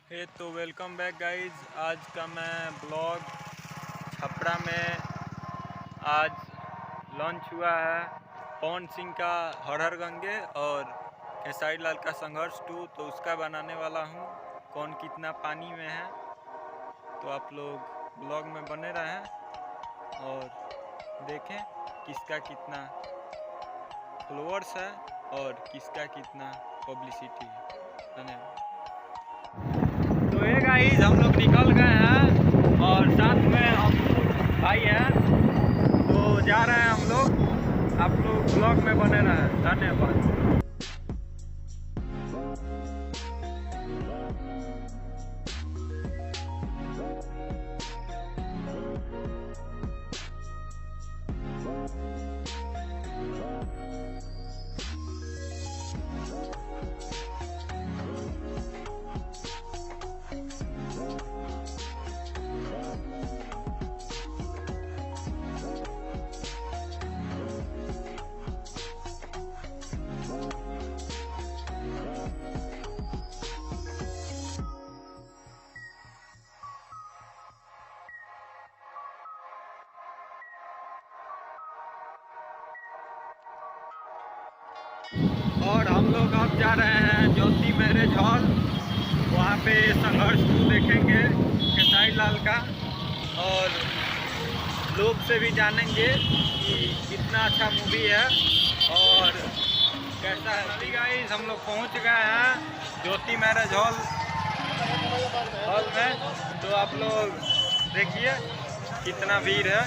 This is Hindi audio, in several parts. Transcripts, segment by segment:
तो वेलकम बैक गाइज। आज का मैं ब्लॉग छपरा में आज लॉन्च हुआ है पवन सिंह का हर हर गंगे और खेसारी लाल का संघर्ष 2, तो उसका बनाने वाला हूँ कौन कितना पानी में है। तो आप लोग ब्लॉग में बने रहें और देखें किसका कितना फॉलोअर्स है और किसका कितना पब्लिसिटी है। धन्यवाद। तो ये गाइस हम लोग निकल गए हैं और साथ में हम भाई हैं, तो जा रहे हैं हम लोग। आप लोग ब्लॉग में बने रहें। धन्यवाद। और हम लोग अब जा रहे हैं ज्योति मैरिज हॉल। वहाँ पे संघर्ष 2 देखेंगे खेसारी लाल का, और लोग से भी जानेंगे कि कितना अच्छा मूवी है और कैसा है। गाइस हम लोग पहुँच गए हैं ज्योति मैरिज हॉल में। तो आप लोग देखिए कितना भीड़ है।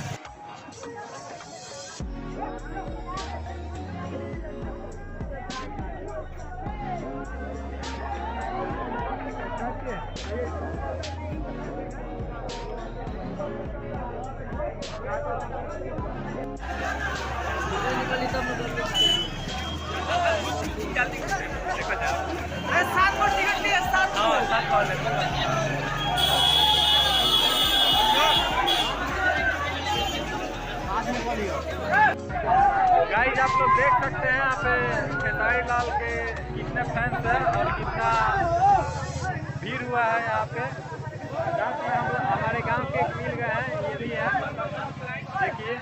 गाइस आप लोग देख सकते हैं यहाँ पे खेसारी लाल के कितने फैंस हैं और कितना भीड़ हुआ है यहाँ पे। साथ में हम हमारे गांव के मिल गए हैं, ये भी है देखिए।